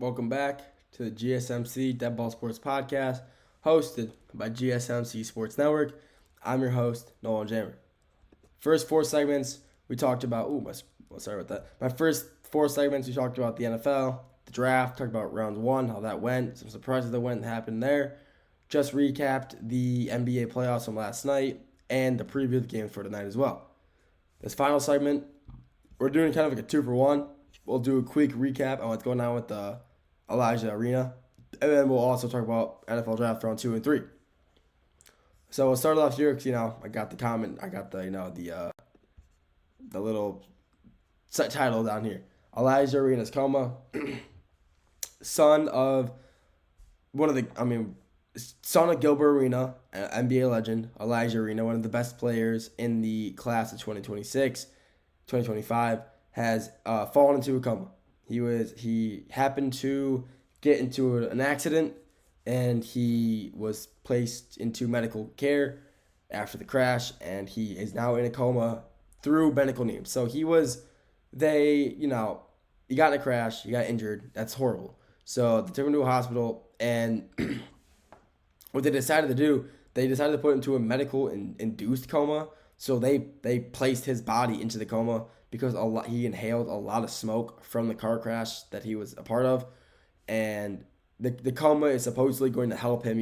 Welcome back to the GSMC Dead Ball Sports Podcast, hosted by GSMC Sports Network. I'm your host, Nolan Jammer. First four segments, we talked about, sorry about that. My first four segments, we talked about the NFL, the draft, talked about round one, how that went, some surprises that went and happened there. Just recapped the NBA playoffs from last night and the preview of the games for tonight as well. This final segment, we're doing kind of like a 2-for-1. We'll do a quick recap on what's going on with the Alijah Arenas, and then we'll also talk about NFL draft round 2 and 3. So we'll start off here because I got the comment, I got the little title down here. Alijah Arenas coma, son of Gilbert Arenas, an NBA legend. Alijah Arenas, one of the best players in the class of 2026, 2025, has fallen into a coma. He happened to get into an accident, and he was placed into medical care after the crash, and he is now in a coma through medical needs. So he got in a crash, he got injured. That's horrible. So they took him to a hospital, and what they decided to do, they decided to put him into a medical induced coma. So they placed his body into the coma because he inhaled a lot of smoke from the car crash that he was a part of. And the coma is supposedly going to help him,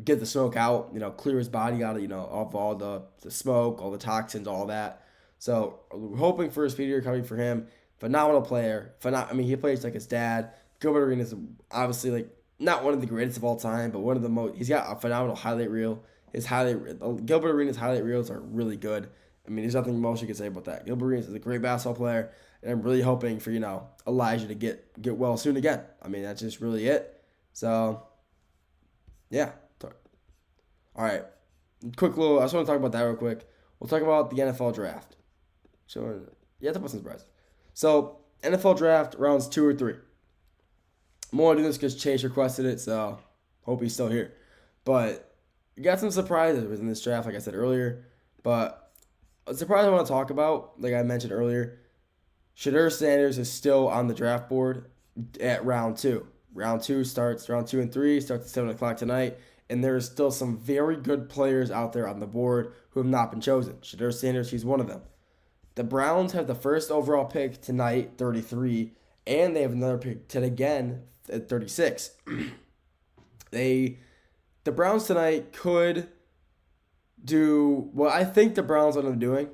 get the smoke out, clear his body out of all the smoke, all the toxins, all that. So we're hoping for a speedy recovery for him. Phenomenal player. He plays like his dad. Gilbert Arenas is obviously not one of the greatest of all time, but one of the most. He's got a phenomenal highlight reel. Gilbert Arenas' highlight reels are really good. There's nothing most you can say about that. Gilbert Arenas is a great basketball player, and I'm really hoping for Alijah to get well soon again. That's just really it. So, yeah. All right. I just want to talk about that real quick. We'll talk about the NFL draft. So, yeah, that wasn't surprising. So, NFL draft rounds 2 or 3. I'm going to do this because Chase requested it, so hope he's still here. But we got some surprises within this draft, like I said earlier. But a surprise I want to talk about, like I mentioned earlier, Shedeur Sanders is still on the draft board at round 2. Round 2 and 3 starts at 7 o'clock tonight, and there is still some very good players out there on the board who have not been chosen. Shedeur Sanders, he's one of them. The Browns have the first overall pick tonight, 33, and they have another pick again at 36. The Browns tonight could do what I think the Browns will end up doing.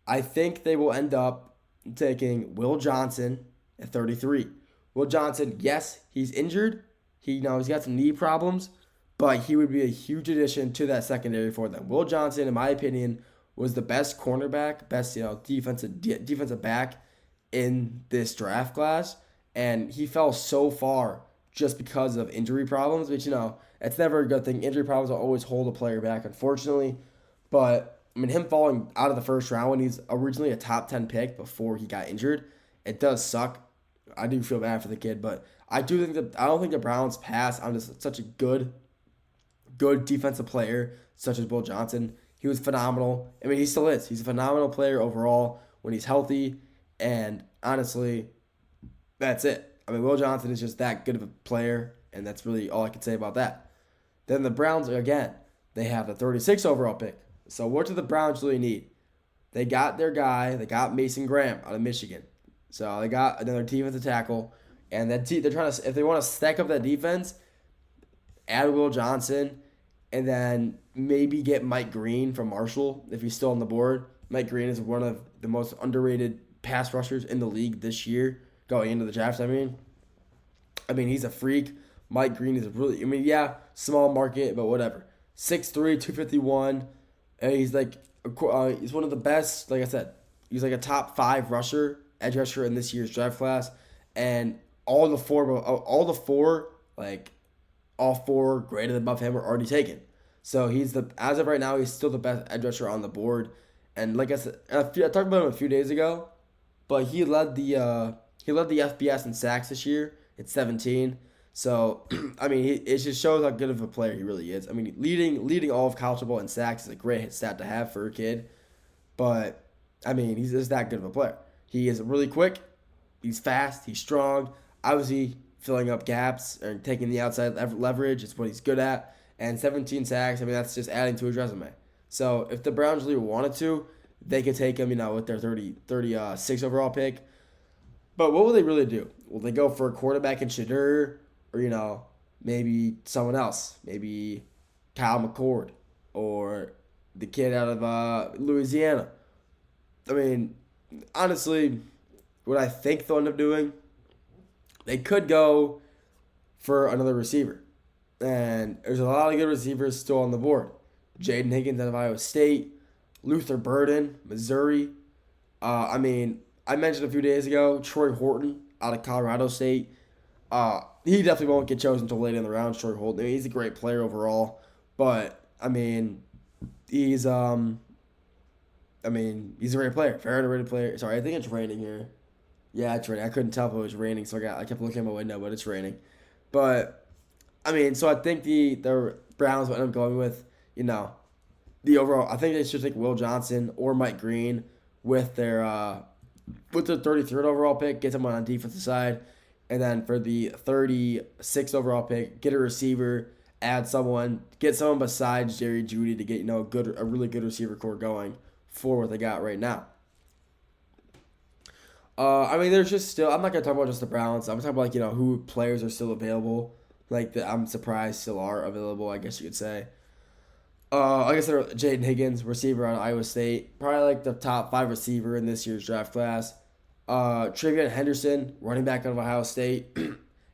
I think they will end up taking Will Johnson at 33. Will Johnson, yes, he's injured. He's got some knee problems, but he would be a huge addition to that secondary for them. Will Johnson, in my opinion, was the best cornerback, best defensive back in this draft class, and he fell so far just because of injury problems, which it's never a good thing. Injury problems will always hold a player back, unfortunately. But him falling out of the first round when he's originally a top 10 pick before he got injured, it does suck. I do feel bad for the kid, but I don't think the Browns pass on just such a good defensive player such as Will Johnson. He was phenomenal. He still is. He's a phenomenal player overall when he's healthy, and honestly, that's it. Will Johnson is just that good of a player, and that's really all I can say about that. Then the Browns, again, they have the 36 overall pick. So what do the Browns really need? They got their guy. They got Mason Graham out of Michigan. So they got another defensive tackle, and they're trying to, if they want to stack up that defense, add Will Johnson, and then maybe get Mike Green from Marshall if he's still on the board. Mike Green is one of the most underrated pass rushers in the league this year, going into the draft. He's a freak. Mike Green is really, small market, but whatever. 6'3", 251. And he's he's one of the best, like I said. He's like a top 5 edge rusher in this year's draft class. And all four graded above him are already taken. So as of right now, he's still the best edge rusher on the board. And like I said, I talked about him a few days ago, but he led the FBS in sacks this year. It's 17. So, it just shows how good of a player he really is. Leading all of college football in sacks is a great stat to have for a kid. But, he's just that good of a player. He is really quick. He's fast. He's strong. obviously filling up gaps and taking the outside leverage is what he's good at. And 17 sacks, I mean, that's just adding to his resume. So if the Browns really wanted to, they could take him, with their 36 overall pick. But what will they really do? Will they go for a quarterback in Shadur or, maybe someone else? Maybe Kyle McCord or the kid out of Louisiana. I mean, honestly, what I think they'll end up doing, they could go for another receiver. And there's a lot of good receivers still on the board. Jaden Higgins out of Iowa State, Luther Burden, Missouri. I mentioned a few days ago, Troy Horton out of Colorado State. He definitely won't get chosen until late in the round, Troy Horton. He's a great player overall. But, he's he's a great player. Very underrated player. Sorry, I think it's raining here. Yeah, it's raining. I couldn't tell if it was raining, so I kept looking at my window, but it's raining. But, so I think the Browns will end up going with, the overall. I think they should take Will Johnson or Mike Green with their 33rd overall pick, get someone on the defensive side. And then for the 36th overall pick, get a receiver, get someone besides Jerry Jeudy to get, a really good receiver core going for what they got right now. There's just still, I'm not going to talk about just the Browns. I'm talking about, who players are still available. I'm surprised still are available, I guess you could say. I guess they're Jaden Higgins, receiver out of Iowa State. Probably the top 5 receiver in this year's draft class. Travion Henderson, running back out of Ohio State.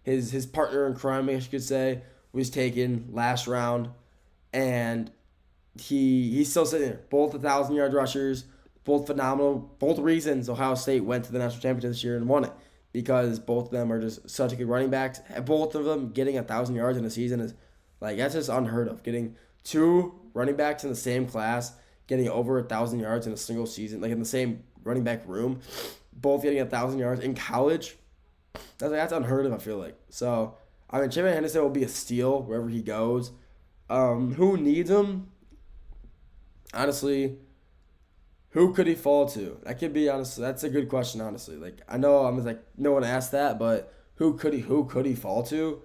his partner in crime, I guess you could say, was taken last round. And he's still sitting there. Both 1,000-yard rushers, both phenomenal. Both reasons Ohio State went to the national championship this year and won it. Because both of them are just such a good running backs. Both of them getting 1,000 yards in a season is, that's just unheard of. Getting 2 running backs in the same class, getting over 1,000 yards in a single season, in the same running back room, both getting 1,000 yards in college, that's unheard of, I feel like. So, Travion Henderson will be a steal wherever he goes. Who needs him? Honestly, who could he fall to? That could be, honestly, that's a good question, honestly. I know no one asked that, but who could he fall to?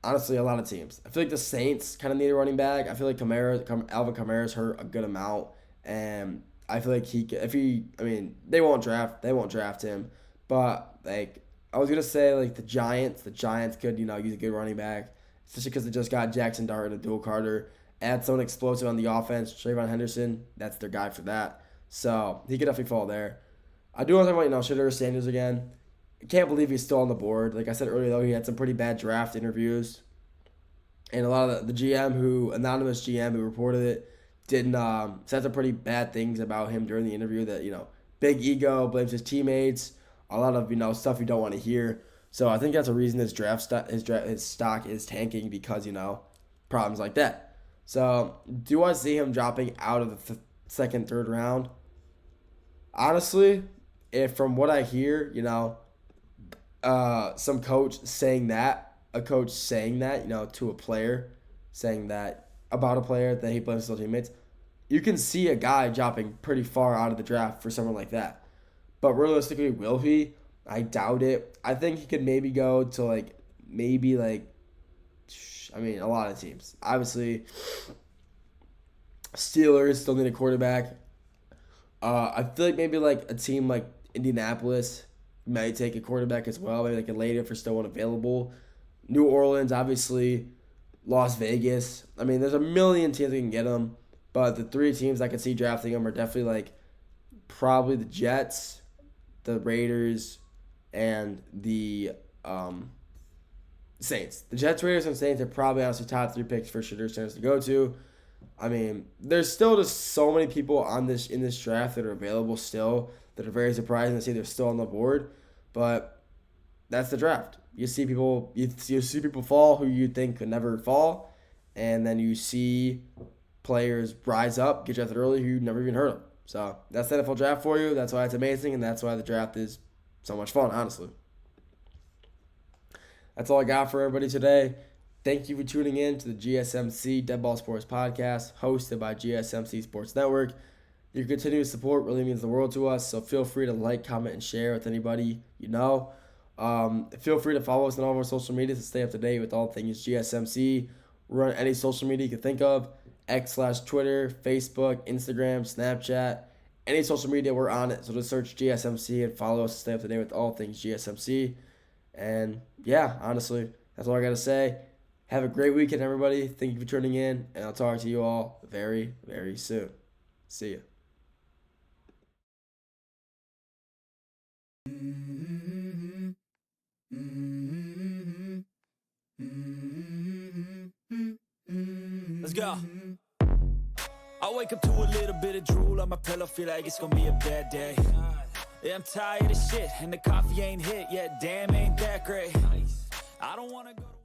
Honestly, a lot of teams. I feel like the Saints kind of need a running back. I feel like Alvin Kamara's hurt a good amount, and I feel like they won't draft him, but I was gonna say the Giants could use a good running back, especially because they just got Jackson Dart and Abdul Carter. Add someone explosive on the offense, Travion Henderson, that's their guy for that. So he could definitely fall there. I do want to talk about Shadur Sanders again. I can't believe he's still on the board. Like I said earlier, though, he had some pretty bad draft interviews. And a lot of the anonymous GM who reported it, said some pretty bad things about him during the interview that, big ego, blames his teammates, a lot of, stuff you don't want to hear. So I think that's a reason his stock is tanking because, problems like that. So do I see him dropping out of the second, third round? Honestly, if from what I hear, some coach saying that, to a player, saying that about a player that he blames his teammates, you can see a guy dropping pretty far out of the draft for someone like that. But realistically, will he? I doubt it. I think he could maybe go to a lot of teams. Obviously, Steelers still need a quarterback. I feel like maybe a team like Indianapolis might take a quarterback as well. Maybe a later for still one available. New Orleans, obviously. Las Vegas. There's a million teams that can get them. But the 3 teams I could see drafting them are definitely probably the Jets, the Raiders, and the Saints. The Jets, Raiders, and Saints are probably honestly top 3 picks for Shadur Sanders to go to. There's still just so many people in this draft that are available still that are very surprising to see they're still on the board. But that's the draft. You see people fall who you think could never fall, and then you see players rise up, get drafted early who you never even heard of. So that's the NFL draft for you. That's why it's amazing, and that's why the draft is so much fun, honestly. That's all I got for everybody today. Thank you for tuning in to the GSMC Dead Ball Sports Podcast, hosted by GSMC Sports Network. Your continued support really means the world to us, so feel free to comment, and share with anybody you know. Feel free to follow us on all of our social media to stay up to date with all things GSMC. We're on any social media you can think of, X/Twitter, Facebook, Instagram, Snapchat, any social media, we're on it. So just search GSMC and follow us to stay up to date with all things GSMC. And yeah, honestly, that's all I got to say. Have a great weekend, everybody. Thank you for tuning in, and I'll talk to you all very, very soon. See ya. Let's go. I wake up to a little bit of drool on my pillow, feel like it's gonna be a bad day. Yeah, I'm tired of shit, and the coffee ain't hit yet, damn, ain't that great. I don't wanna go to